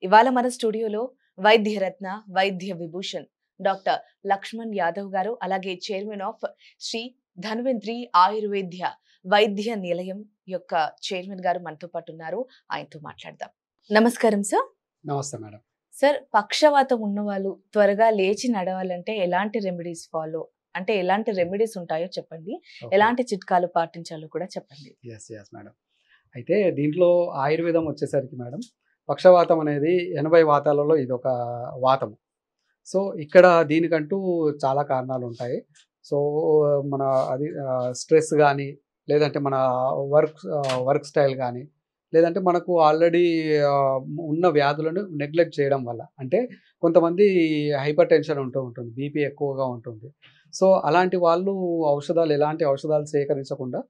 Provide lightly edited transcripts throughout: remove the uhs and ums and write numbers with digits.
ఇవాళ మన స్టూడియోలో వైద్యరత్న వైద్య విభూషణ్ డాక్టర్ లక్ష్మణ్ యాదవ్ గారు, అలాగే చైర్మన్ ఆఫ్ శ్రీ ధన్వంత్రి ఆయుర్వేద్య వైద్య నిలయం యొక్క చైర్మన్ గారు మనతో పాటు ఉన్నారు. ఆయనతో మాట్లాడదాం. నమస్కారం సార్. నమస్తే మేడం. సార్, పక్షవాతం ఉన్న వాళ్ళు త్వరగా లేచి నడవాలంటే ఎలాంటి రెమెడీస్ ఫాలో, అంటే ఎలాంటి రెమెడీస్ ఉంటాయో చెప్పండి, ఎలాంటి చిట్కాలు పాటించాలో కూడా చెప్పండి. Yes madam. అయితే దీంట్లో ఆయుర్వేదం వచ్చేసరికి మేడం, పక్షవాతం అనేది 80 వాతాలలో ఇదొక వాతము. సో ఇక్కడ దీనికంటూ చాలా కారణాలు ఉంటాయి. సో మన అది స్ట్రెస్ కానీ, లేదంటే మన వర్క్ స్టైల్ కానీ, లేదంటే మనకు ఆల్రెడీ ఉన్న వ్యాధులను నెగ్లెక్ట్ చేయడం వల్ల, అంటే కొంతమంది హైపర్ టెన్షన్ ఉంటుంది, బీపీ ఎక్కువగా ఉంటుంది. సో అలాంటి వాళ్ళు ఎలాంటి ఔషధాలు సేకరించకుండా,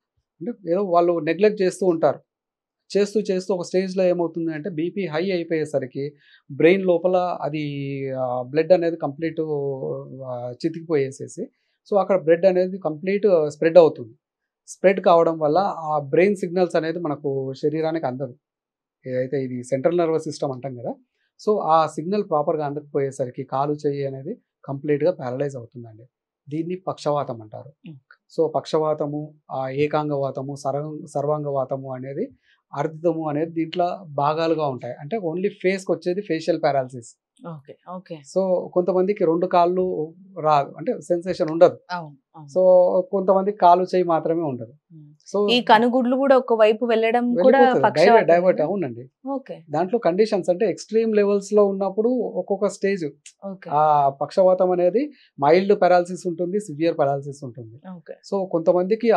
అంటే ఏదో వాళ్ళు నెగ్లెక్ట్ చేస్తూ ఉంటారు. చేస్తూ ఒక స్టేజ్లో ఏమవుతుంది అంటే బీపీ హై అయిపోయేసరికి బ్రెయిన్ లోపల అది బ్లడ్ అనేది కంప్లీట్ చితికిపోయేసేసి, సో అక్కడ బ్లడ్ అనేది కంప్లీట్ స్ప్రెడ్ అవుతుంది. స్ప్రెడ్ కావడం వల్ల ఆ బ్రెయిన్ సిగ్నల్స్ అనేది మనకు శరీరానికి అందదు. ఏదైతే ఇది సెంట్రల్ నర్వస్ సిస్టమ్ అంటాం కదా, సో ఆ సిగ్నల్ ప్రాపర్గా అందకపోయేసరికి కాలు చెయ్యి అనేది కంప్లీట్గా ప్యారలైజ్ అవుతుందండి. దీన్ని పక్షవాతం అంటారు. సో పక్షవాతము, ఏకాంగవాతము, సర్వాంగవాతము అనేది, అర్ధము అనేది దీంట్లో భాగాలుగా ఉంటాయి. అంటే ఓన్లీ ఫేస్కి వచ్చేది ఫేషియల్ పారాలసిస్. సో కొంతమందికి 2 కాళ్ళు రాదు, అంటే సెన్సేషన్ ఉండదు. సో కొంతమంది కాలు చేయి మాత్రమే ఉండదు. సో ఈ కనుగుడ్లు కూడా ఒక వైపు వెళ్ళడం కూడా డైవర్ట్. అవునండి. దాంట్లో కండిషన్స్ అంటే ఎక్స్ట్రీమ్ లెవెల్స్ లో ఉన్నప్పుడు ఒక్కొక్క స్టేజ్ ఆ పక్షవాతం అనేది మైల్డ్ పారాలసిస్ ఉంటుంది, సివియర్ పారాలసిస్ ఉంటుంది. సో కొంతమందికి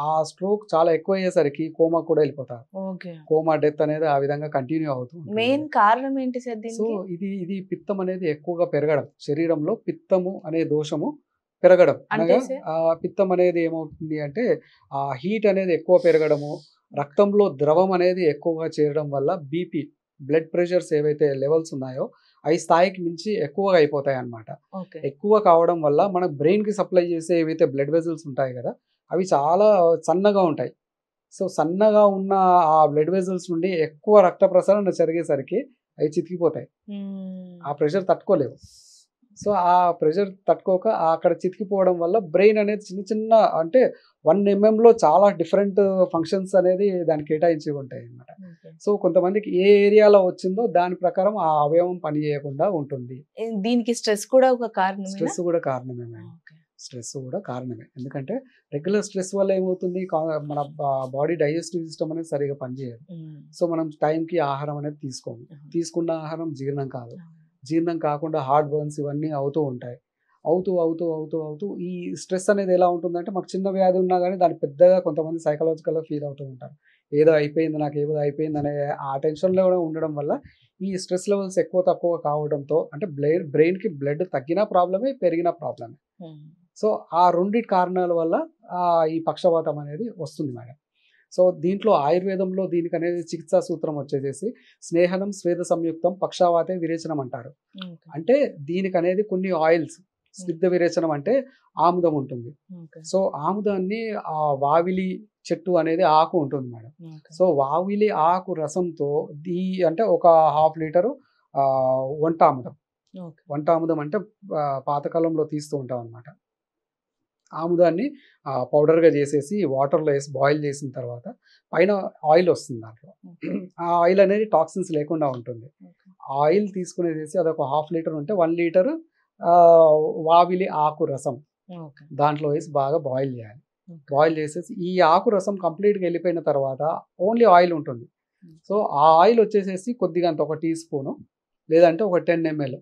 ఆ స్ట్రోక్ చాలా ఎక్కువ అయ్యేసరికి కోమా కూడా వెళ్ళిపోతారు. కోమా డెత్ అనేది ఆ విధంగా కంటిన్యూ అవుతుంది. మెయిన్ కారణం ఏంటి సార్? సో ఇది పిత్తం అనేది ఎక్కువగా పెరగడం, శరీరంలో పిత్తము అనే దోషము పెరగడం. అనగా ఆ పిత్తం అనేది ఏమవుతుంది అంటే ఆ హీట్ అనేది ఎక్కువ పెరగడము, రక్తంలో ద్రవం అనేది ఎక్కువగా చేరడం వల్ల బీపీ, బ్లడ్ ప్రెషర్స్ ఏవైతే లెవెల్స్ ఉన్నాయో అవి స్థాయికి మించి ఎక్కువగా అయిపోతాయి అన్నమాట. ఎక్కువ కావడం వల్ల మన బ్రెయిన్కి సప్లై చేసే ఏవైతే బ్లడ్ వెజల్స్ ఉంటాయి కదా, అవి చాలా సన్నగా ఉంటాయి. సో సన్నగా ఉన్న ఆ బ్లడ్ వెజల్స్ నుండి ఎక్కువ రక్త ప్రసరణ జరిగేసరికి అవి చితికిపోతాయి. ఆ ప్రెషర్ తట్టుకోలేవు. సో ఆ ప్రెషర్ తట్టుకోక అక్కడ చితికిపోవడం వల్ల బ్రెయిన్ అనేది చిన్న అంటే 1 mm చాలా డిఫరెంట్ ఫంక్షన్స్ అనేది దానికి కేటాయించి ఉంటాయి అన్నమాట. సో కొంతమందికి ఏ ఏరియాలో వచ్చిందో దాని ప్రకారం ఆ అవయవం పని చేయకుండా ఉంటుంది. దీనికి స్ట్రెస్ కూడా ఒక కారణం. స్ట్రెస్ కూడా కారణమే మేడం. స్ట్రెస్ కూడా కారణమే. ఎందుకంటే రెగ్యులర్ స్ట్రెస్ వల్ల ఏమవుతుంది, మన బాడీ డైజెస్టివ్ సిస్టమ్ అనేది సరిగా పనిచేయదు. సో మనం టైంకి ఆహారం అనేది తీసుకోము. తీసుకున్న ఆహారం జీర్ణం కాదు. జీర్ణం కాకుండా హార్ట్ బర్న్స్ ఇవన్నీ అవుతూ ఉంటాయి. అవుతూ ఈ స్ట్రెస్ అనేది ఎలా ఉంటుందంటే, మాకు చిన్న వ్యాధి ఉన్నా కానీ దాన్ని పెద్దగా కొంతమంది సైకలాజికల్గా ఫీల్ అవుతూ ఉంటారు. ఏదో అయిపోయింది, నాకు ఏదో అయిపోయింది అనే ఆ టెన్షన్లో ఉండడం వల్ల ఈ స్ట్రెస్ లెవెల్స్ ఎక్కువ తక్కువ కావడంతో, అంటే బ్రెయిన్కి బ్లడ్ తగ్గిన ప్రాబ్లమే, పెరిగిన ప్రాబ్లమే. సో ఆ 2 కారణాల వల్ల ఈ పక్షవాతం అనేది వస్తుంది మేడం. సో దీంట్లో ఆయుర్వేదంలో దీనికి అనేది చికిత్సా సూత్రం వచ్చేసేసి స్నేహనం స్వేద సంయుక్తం పక్షవాతే విరేచనం అంటారు. అంటే దీనికి అనేది కొన్ని ఆయిల్స్, స్నిగ్ధ విరేచనం అంటే ఆముదం ఉంటుంది. సో ఆముదాన్ని ఆ వావిలి చెట్టు అనేది ఆకు ఉంటుంది మేడం. సో వావిలి ఆకు రసంతో అంటే ఒక 1/2 లీటరు వంటాముదం అంటే పాతకాలంలో తీస్తూ ఉంటాం అనమాట. ఆముదాన్ని పౌడర్గా చేసేసి వాటర్లో వేసి బాయిల్ చేసిన తర్వాత పైన ఆయిల్ వస్తుంది దాంట్లో. ఆ ఆయిల్ అనేది టాక్సిన్స్ లేకుండా ఉంటుంది. ఆయిల్ తీసుకునేసేసి అదొక 1/2 లీటర్ ఉంటే 1 లీటరు వావిలి ఆకు రసం దాంట్లో వేసి బాగా బాయిల్ చేయాలి. బాయిల్ చేసేసి ఈ ఆకు రసం కంప్లీట్గా వెళ్ళిపోయిన తర్వాత ఓన్లీ ఆయిల్ ఉంటుంది. సో ఆ ఆయిల్ వచ్చేసేసి కొద్దిగా అంత ఒక టీ స్పూను, లేదంటే ఒక 10 ml,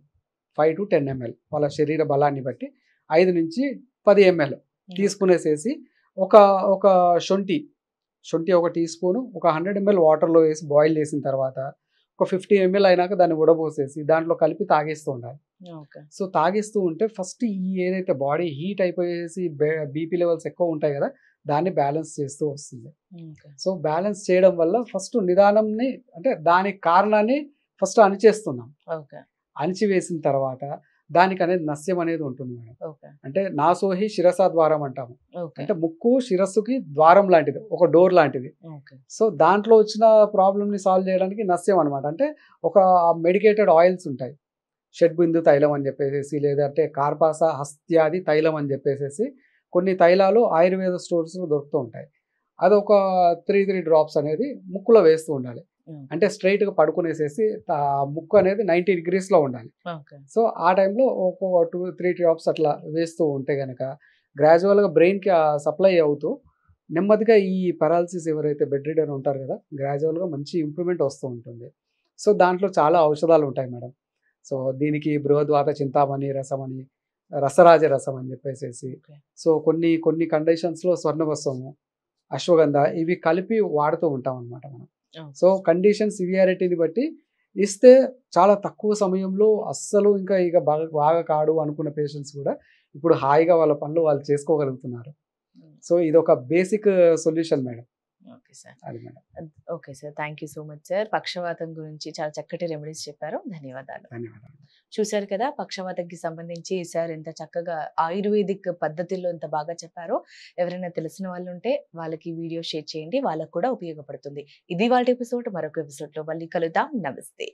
5 to 10 ml వాళ్ళ శరీర బలాన్ని బట్టి 5 నుంచి 10 ml తీసుకునేసేసి ఒక శొంఠి ఒక టీ స్పూను, ఒక 100 ml వాటర్లో వేసి బాయిల్ చేసిన తర్వాత ఒక 50 ml అయినాక దాన్ని ఉడబోసేసి దాంట్లో కలిపి తాగేస్తూ ఉండాలి. సో తాగేస్తూ ఉంటే ఫస్ట్ ఈ ఏదైతే బాడీ హీట్ అయిపోయేసి బీపీ లెవెల్స్ ఎక్కువ ఉంటాయి కదా, దాన్ని బ్యాలెన్స్ చేస్తూ వస్తుంది. సో బ్యాలెన్స్ చేయడం వల్ల ఫస్ట్ నిదానంని, అంటే దానికి కారణాన్ని ఫస్ట్ అణిచేస్తున్నాం. అణిచివేసిన తర్వాత దానికి అనేది నస్యం అనేది ఉంటుంది మేడం. ఓకే. అంటే నాసోహి శిరస ద్వారం అంటాము. ఓకే. అంటే ముక్కు శిరస్సుకి ద్వారం లాంటిది, ఒక డోర్ లాంటిది. ఓకే. సో దాంట్లో వచ్చిన ప్రాబ్లమ్ని సాల్వ్ చేయడానికి నస్యం అనమాట. అంటే ఒక మెడికేటెడ్ ఆయిల్స్ ఉంటాయి. షడ్బిందు తైలం అని చెప్పేసి, లేదంటే కార్పాస హస్త్యాది తైలం అని చెప్పేసేసి కొన్ని తైలాలు ఆయుర్వేద స్టోర్స్లో దొరుకుతూ ఉంటాయి. అదొక 3 డ్రాప్స్ అనేది ముక్కులో వేస్తూ ఉండాలి. అంటే స్ట్రైట్గా పడుకునేసేసి ముక్కు అనేది 90 degreesలో ఉండాలి. ఓకే. సో ఆ టైంలో ఒక 2-3 డ్రాప్స్ అట్లా వేస్తూ ఉంటే కనుక గ్రాడ్యువల్గా బ్రెయిన్కి సప్లై అవుతూ నెమ్మదిగా ఈ పారాలసిస్ ఎవరైతే బెడ్ రిడర్ ఉంటారు కదా, గ్రాడ్యువల్గా మంచి ఇంప్రూవ్మెంట్ వస్తూ ఉంటుంది. సో దాంట్లో చాలా ఔషధాలు ఉంటాయి మేడం. సో దీనికి బృహద్వాత చింతామణి రసం అని, రసరాజ రసం అని చెప్పేసేసి, ఓకే. సో కొన్ని కండిషన్స్లో స్వర్ణభస్వము, అశ్వగంధ ఇవి కలిపి వాడుతూ ఉంటాం అనమాట మనం. సో కండిషన్ సివియారిటీని బట్టి ఇస్తే చాలా తక్కువ సమయంలో అస్సలు ఇక బాగా కాడు అనుకున్న పేషెంట్స్ కూడా ఇప్పుడు హాయిగా వాళ్ళ పనులు వాళ్ళు చేసుకోగలుగుతున్నారు. సో ఇదొక basic solution madam. Okay sir. అది madam. Okay sir. Thank you so much sir. పక్షవాతం గురించి చాలా చక్కటి రెమెడీస్ చెప్పారు. ధన్యవాదాలు. ధన్యవాదాలు. చూశారు కదా, పక్షవాతంకి సంబంధించి సార్ ఎంత చక్కగా ఆయుర్వేదిక్ పద్ధతిలో ఎంత బాగా చెప్పారో. ఎవరైనా తెలిసిన వాళ్ళు ఉంటే వాళ్ళకి వీడియో షేర్ చేయండి, వాళ్ళకు కూడా ఉపయోగపడుతుంది. ఇది వాళ్ళ ఎపిసోడ్. మరొక ఎపిసోడ్లో మళ్ళీ కలుద్దాం. నమస్తే.